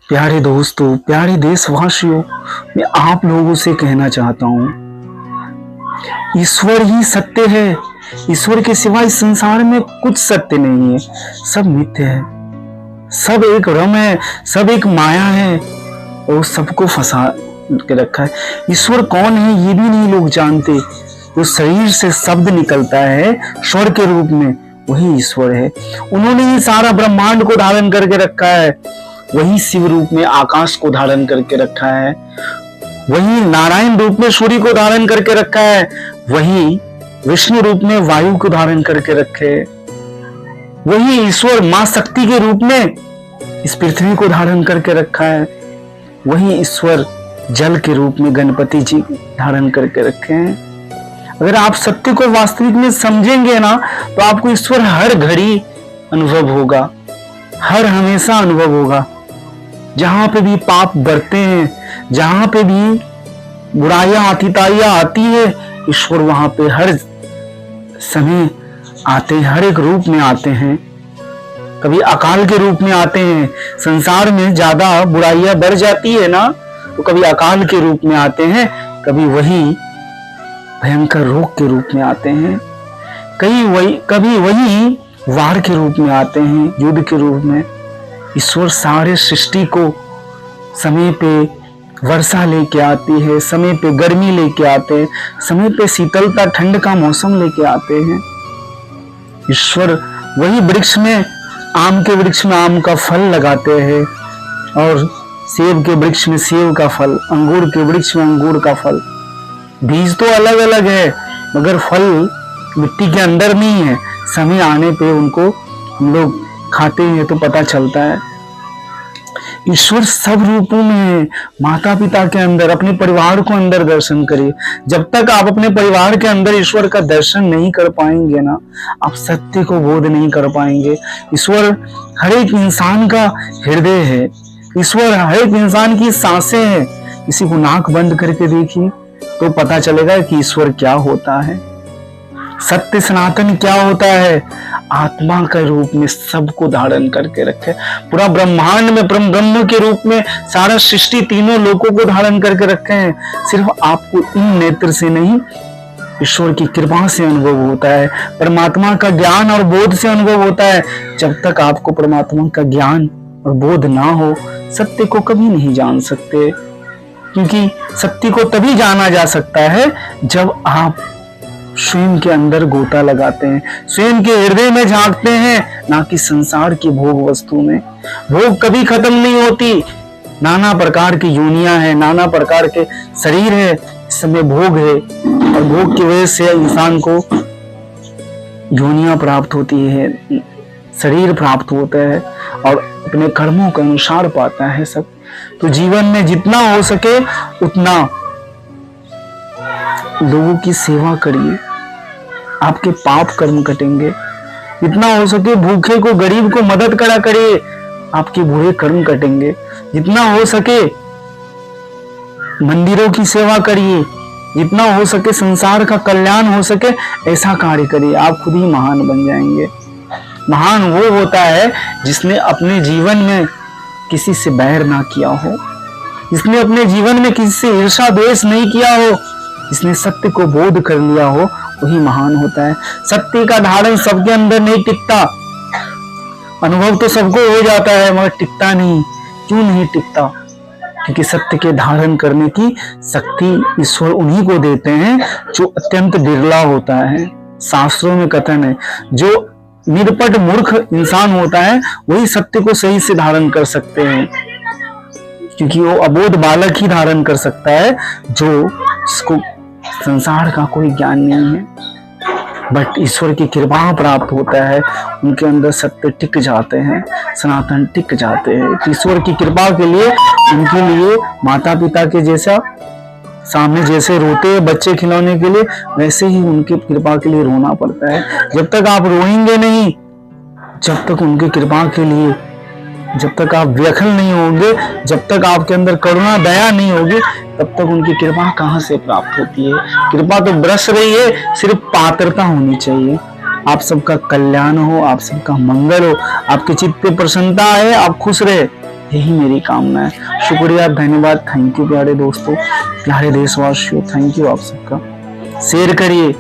प्यारे दोस्तों, प्यारे देशवासियों, मैं आप लोगों से कहना चाहता हूँ, ईश्वर ही सत्य है। ईश्वर के सिवा इस संसार में कुछ सत्य नहीं है, सब मिथ्य है, सब एक रम है, सब एक माया है और सबको फंसा के रखा है। ईश्वर कौन है ये भी नहीं लोग जानते। जो शरीर से शब्द निकलता है स्वर के रूप में, वही ईश्वर है। उन्होंने ही सारा ब्रह्मांड को धारण करके रखा है। वही शिव रूप में आकाश को धारण करके रखा है, वही नारायण रूप में सूर्य को धारण करके रखा है, वही विष्णु रूप में वायु को धारण करके रखे, वही ईश्वर मां शक्ति के रूप में इस पृथ्वी को धारण करके रखा है, वही ईश्वर जल के रूप में गणपति जी धारण करके रखे हैं। अगर आप सत्य को वास्तविक में समझेंगे ना, तो आपको ईश्वर हर घड़ी अनुभव होगा, हर हमेशा अनुभव होगा। जहां पे भी पाप बढ़ते हैं, जहां पे भी बुराइयां आतिताइयां आती है, ईश्वर वहां पे हर समय आते हैं, हर एक रूप में आते हैं। कभी अकाल के रूप में आते हैं, संसार में ज्यादा बुराइयां बढ़ जाती है ना, तो कभी अकाल के रूप में आते हैं, कभी वही भयंकर रोग के रूप में आते हैं, कभी वही वार के रूप में आते हैं, युद्ध के रूप में। ईश्वर सारे सृष्टि को समय पे वर्षा लेके आती है, समय पे गर्मी लेके आते हैं, समय पे शीतलता ठंड का मौसम लेके आते हैं। ईश्वर वही वृक्ष में, आम के वृक्ष में आम का फल लगाते हैं और सेब के वृक्ष में सेब का फल, अंगूर के वृक्ष में अंगूर का फल। बीज तो अलग अलग है मगर फल मिट्टी के अंदर नहीं है। समय आने पे उनको हम लोग खाते हैं तो पता चलता है। ईश्वर सब रूपों में है। माता पिता के अंदर, अपने परिवार को अंदर दर्शन करिए। जब तक आप अपने परिवार के अंदर ईश्वर का दर्शन नहीं कर पाएंगे ना, आप सत्य को बोध नहीं कर पाएंगे। ईश्वर हर एक इंसान का हृदय है, ईश्वर हर एक इंसान की सांसें हैं। किसी को नाक बंद करके देखिए तो पता चलेगा कि ईश्वर क्या होता है, सत्य सनातन क्या होता है। आत्मा का रूप में सबको धारण करके रखे, पूरा ब्रह्मांड में परम ब्रह्म के रूप में सारा सृष्टि तीनों लोकों को धारण करके रखे हैं। सिर्फ आपको इन नेत्र से नहीं, ईश्वर की कृपा से अनुभव होता है, परमात्मा का ज्ञान और बोध से अनुभव होता है। जब तक आपको परमात्मा का ज्ञान और बोध ना हो, सत्य को कभी नहीं जान सकते। क्योंकि सत्य को तभी जाना जा सकता है जब आप स्वयं के अंदर गोता लगाते हैं, स्वयं के हृदय में झांकते हैं, ना कि संसार की भोग वस्तु में। भोग कभी खत्म नहीं होती। नाना प्रकार की योनियां हैं, नाना प्रकार के शरीर है, इस समय भोग है और भोग की वजह से इंसान को योनियां प्राप्त होती है, शरीर प्राप्त होता है और अपने कर्मों के अनुसार पाता है सब। तो जीवन में जितना हो सके उतना लोगों की सेवा करिए, आपके पाप कर्म कटेंगे। जितना हो सके भूखे को, गरीब को मदद करा करिए, आपके बुरे कर्म कटेंगे। जितना हो सके मंदिरों की सेवा करिए, जितना हो सके संसार का कल्याण हो सके ऐसा कार्य करिए, आप खुद ही महान बन जाएंगे। महान वो होता है जिसने अपने जीवन में किसी से बैर ना किया हो, जिसने अपने जीवन में किसी से ईर्ष्या द्वेष नहीं किया हो, जिसने सत्य को बोध कर लिया हो, वही महान होता है। सत्य का धारण सबके अंदर नहीं टिकता। अनुभव तो सबको हो जाता है मगर टिकता नहीं। क्यों नहीं टिकता? क्योंकि सत्य के धारण करने की शक्ति ईश्वर उन्हीं को देते हैं जो अत्यंत बिरला होता है। शास्त्रों में कथन है, जो निरपट मूर्ख इंसान होता है वही सत्य को सही से धारण कर सकते हैं, क्योंकि वो अबोध बालक ही धारण कर सकता है जो जिसको संसार का कोई ज्ञान नहीं है। बट ईश्वर की कृपा प्राप्त होता है, उनके अंदर सत्य टिक जाते हैं, सनातन टिक जाते हैं। ईश्वर की कृपा के लिए, उनके लिए माता पिता के जैसा सामने जैसे रोते हैं बच्चे खिलौने के लिए, वैसे ही उनकी कृपा के लिए रोना पड़ता है। जब तक आप रोएंगे नहीं, जब तक उनकी कृपा के लिए, जब तक आप व्यखल नहीं होंगे, जब तक आपके अंदर करुणा दया नहीं होगी, तब तक उनकी कृपा कहाँ से प्राप्त होती है। कृपा तो बरस रही है, सिर्फ पात्रता होनी चाहिए। आप सबका कल्याण हो, आप सबका मंगल हो, आपके चित्त पे प्रसन्नता है, आप खुश रहे। यही मेरी कामना है। शुक्रिया, धन्यवाद, थैंक यू प्यारे दोस्तों, प्यारे देशवासियों, थैंक यू आप सबका। शेयर करिए,